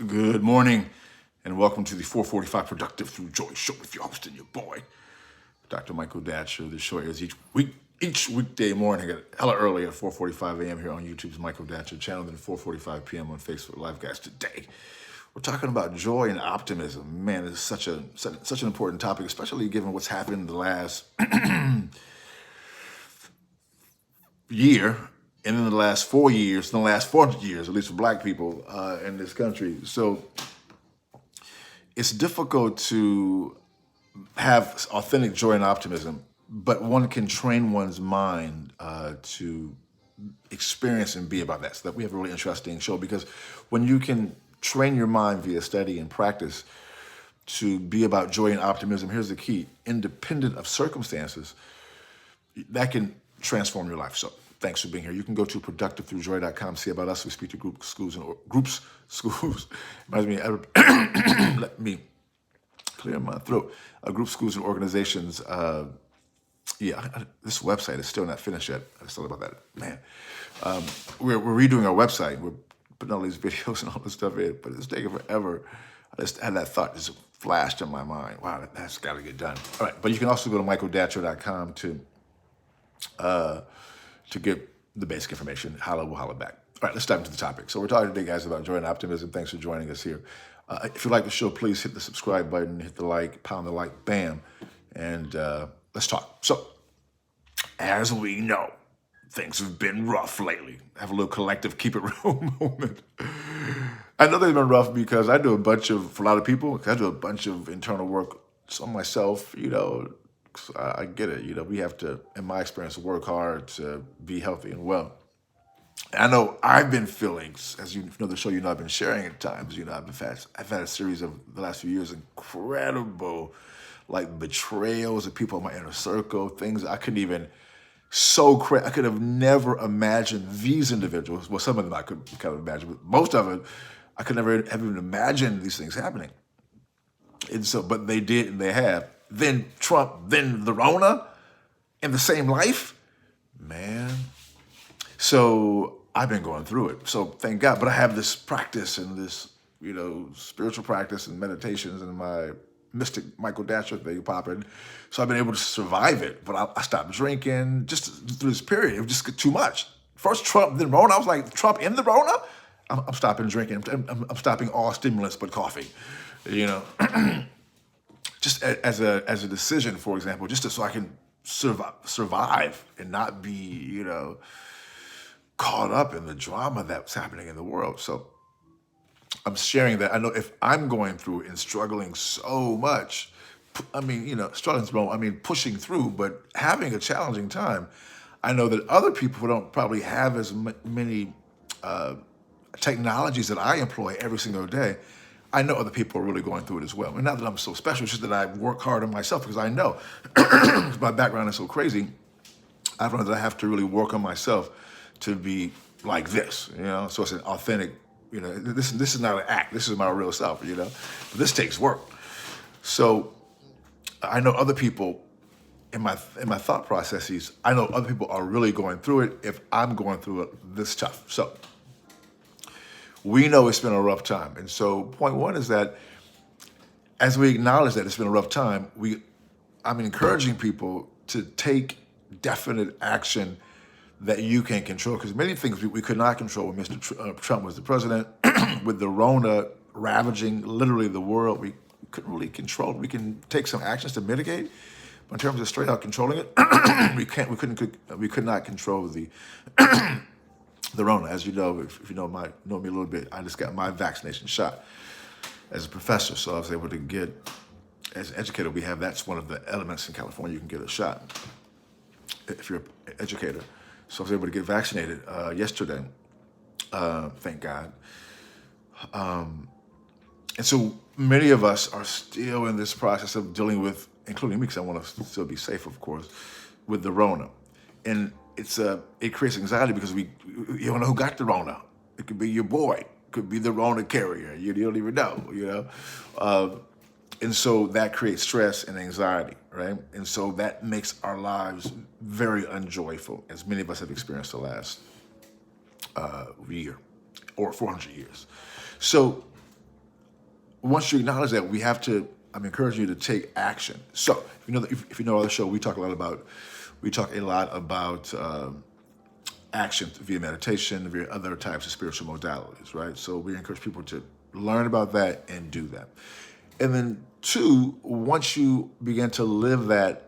Good morning, and welcome to the 445 Productive Through Joy Show with your host and your boy, Dr. Michael Datcher. The show airs each weekday morning at hella early at 4:45 a.m. here on YouTube's Michael Datcher channel, then at 4:45 p.m. on Facebook Live. Guys, today we're talking about joy and optimism. Man, it's such an important topic, especially given what's happened in the last year, and in the last 4 years, in the last 400 years, at least for Black people in this country. So it's difficult to have authentic joy and optimism, but one can train one's mind to experience and be about that. So that we have a really interesting show, because when you can train your mind via study and practice to be about joy and optimism, here's the key: independent of circumstances, that can transform your life. So thanks for being here. You can go to productivethroughjoy.com, see about us. We speak to groups, schools. Reminds me, let me clear my throat. Groups, schools, and organizations. This website is still not finished yet. I just thought about that. Man, we're redoing our website. We're putting all these videos and all this stuff in, but it's taking forever. I just had that thought just flashed in my mind. Wow, that's got to get done. All right, but you can also go to michaeldatcher.com to get the basic information. Holla will holla back. All right, let's dive into the topic. So we're talking today, guys, about joy and optimism. Thanks for joining us here. If you like the show, please hit the subscribe button, hit the like, pound the like, bam, and let's talk. So, as we know, things have been rough lately. Have a little collective keep it real moment. I know they've been rough because I do for a lot of people, I do a bunch of internal work on myself, so I get it. We have to, in my experience, work hard to be healthy and well. I know I've been feeling, as you know the show, I've been sharing at times. I've had a series of the last few years, incredible, like betrayals of people in my inner circle, things I couldn't even, I could have never imagined these individuals. Well, some of them I could kind of imagine, but most of it, I could never have even imagined these things happening. And so, but they did, and they have. Then Trump, then the Rona, in the same life, man. So I've been going through it. So thank God. But I have this practice and this, spiritual practice and meditations and my mystic Michael Datcher thing popping. So I've been able to survive it. But I stopped drinking just through this period. It was just too much. First Trump, then Rona. I was like, Trump in the Rona? I'm stopping drinking. I'm stopping all stimulants but coffee, just as a decision, for example, so I can survive and not be, caught up in the drama that's happening in the world. So I'm sharing that. I know if I'm going through and struggling so much, pushing through, but having a challenging time, I know that other people who don't probably have as many technologies that I employ every single day, I know other people are really going through it as well. And not that I'm so special, it's just that I work hard on myself, because I know, because my background is so crazy, I've learned that I have to really work on myself to be like this, So it's an authentic, this is not an act. This is my real self, But this takes work. So I know other people in my thought processes, I know other people are really going through it if I'm going through it this tough. So we know it's been a rough time. And so point one is that as we acknowledge that it's been a rough time, I'm encouraging people to take definite action that you can control, because many things we could not control when Mr. Trump was the president. With the Rona ravaging literally the world, we couldn't really control it. We can take some actions to mitigate, but in terms of straight out controlling it, we could not control the Rona. As you know, if you know me a little bit, I just got my vaccination shot as a professor, so I was able to get, as an educator, that's one of the elements in California, you can get a shot if you're an educator. So I was able to get vaccinated yesterday, thank God. And so many of us are still in this process of dealing with, including me, because I want to still be safe, of course, with the Rona. And it creates anxiety because you don't know who got the Rona. It could be your boy. It could be the Rona carrier. You don't even know, And so that creates stress and anxiety, right? And so that makes our lives very unjoyful, as many of us have experienced the last year or 400 years. So once you acknowledge that, we have to, I'm encouraging you to take action. So if you know our show, we talk a lot about action via meditation, via other types of spiritual modalities, right? So we encourage people to learn about that and do that. And then two, once you begin to live that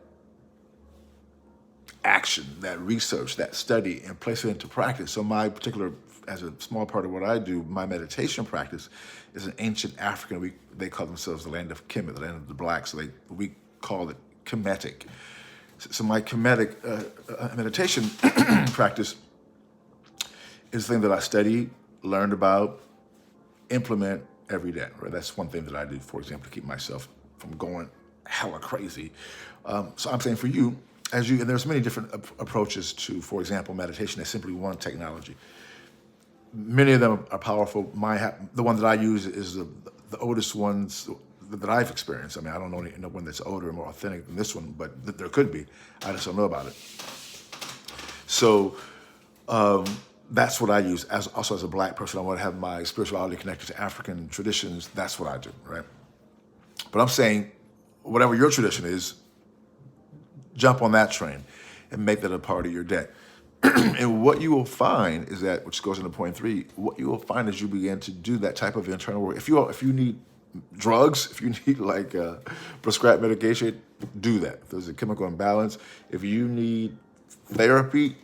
action, that research, that study, and place it into practice. So my particular, as a small part of what I do, my meditation practice is an ancient African, they call themselves the land of Kemet, the land of the blacks, so we call it Kemetic. So my Kemetic meditation practice is the thing that I study, learned about, implement every day, right? That's one thing that I do, for example, to keep myself from going hella crazy. So I'm saying for you, and there's many different approaches to, for example, meditation. There's simply one technology. Many of them are powerful. The one that I use is the oldest ones that I've experienced. I mean, I don't know one that's older and more authentic than this one, but there could be. I just don't know about it. So that's what I use. Also as a black person, I want to have my spirituality connected to African traditions. That's what I do, right? But I'm saying, whatever your tradition is, jump on that train and make that a part of your day. And what you will find is that, which goes into point 3, what you will find as you begin to do that type of internal work, if you need drugs, if you need prescribed medication, do that. If there's a chemical imbalance, if you need therapy,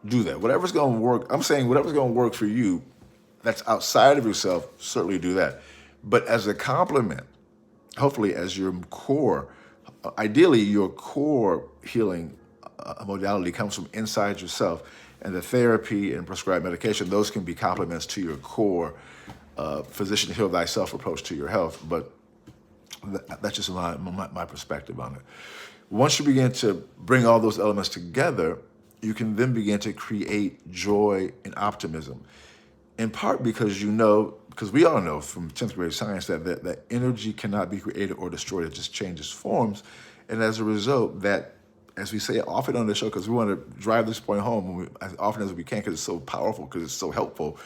do that. Whatever's going to work, I'm saying whatever's going to work for you, that's outside of yourself, certainly do that. But as a complement, hopefully as your core, ideally your core healing modality comes from inside yourself, and the therapy and prescribed medication, those can be complements to your core physician heal thyself approach to your health. But that's just my perspective on it. Once you begin to bring all those elements together, you can then begin to create joy and optimism. In part because we all know from 10th grade science that energy cannot be created or destroyed, it just changes forms. And as a result, that, as we say often on the show, because we want to drive this point home as often as we can, because it's so powerful, because it's so helpful,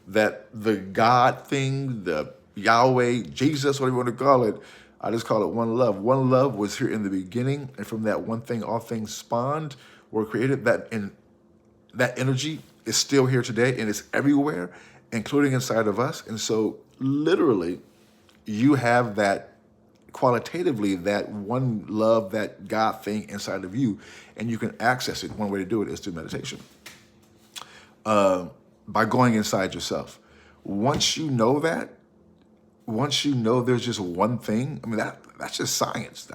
that the God thing, the Yahweh, Jesus, whatever you want to call it, I just call it one love. One love was here in the beginning, and from that one thing, all things spawned, were created. That energy is still here today, and it's everywhere, including inside of us. And so literally, you have that qualitatively, that one love, that God thing inside of you, and you can access it. One way to do it is through meditation, by going inside yourself. Once you know there's just one thing, I mean, that's just science.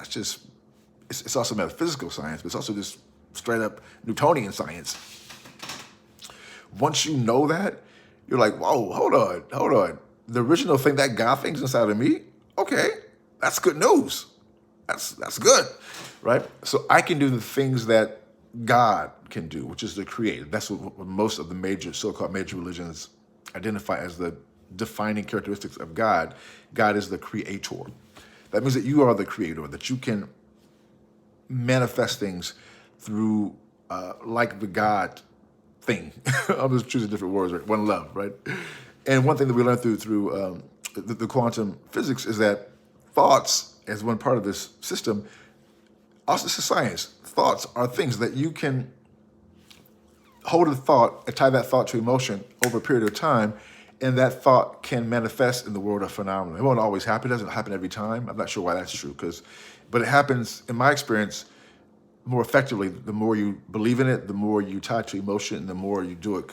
It's also metaphysical science, but it's also just straight up Newtonian science. Once you know that, you're like, whoa, hold on. The original thing, that God thing's inside of me? Okay, that's good news. That's good, right? So I can do the things that God can do, which is to create. That's what most of the so-called major religions identify as the defining characteristics of God. God is the creator. That means that you are the creator, that you can manifest things through, like the God thing. I'm just choosing different words, right? One love, right? And one thing that we learned through the quantum physics is that thoughts, as one part of this system, also this is science. Thoughts are things that you can hold a thought and tie that thought to emotion over a period of time, and that thought can manifest in the world of phenomena. It won't always happen. It doesn't happen every time. I'm not sure why that's true, but it happens, in my experience, more effectively. The more you believe in it, the more you tie to emotion, and the more you do it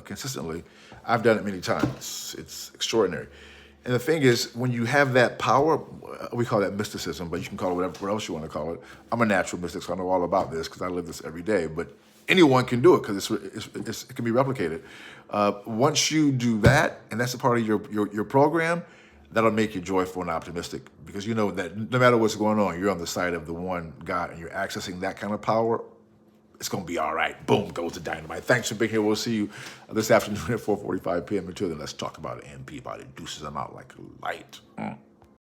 consistently. I've done it many times. It's extraordinary. And the thing is, when you have that power, we call that mysticism, but you can call it whatever else you want to call it. I'm a natural mystic, so I know all about this because I live this every day. But anyone can do it because it can be replicated. Once you do that, and that's a part of your program, that'll make you joyful and optimistic, because you know that no matter what's going on, you're on the side of the one God, and you're accessing that kind of power. It's going to be all right. Boom, goes the dynamite. Thanks for being here. We'll see you this afternoon at 4:45 p.m. Until then, let's talk about it. MP about it. Deuces, I'm out like a light.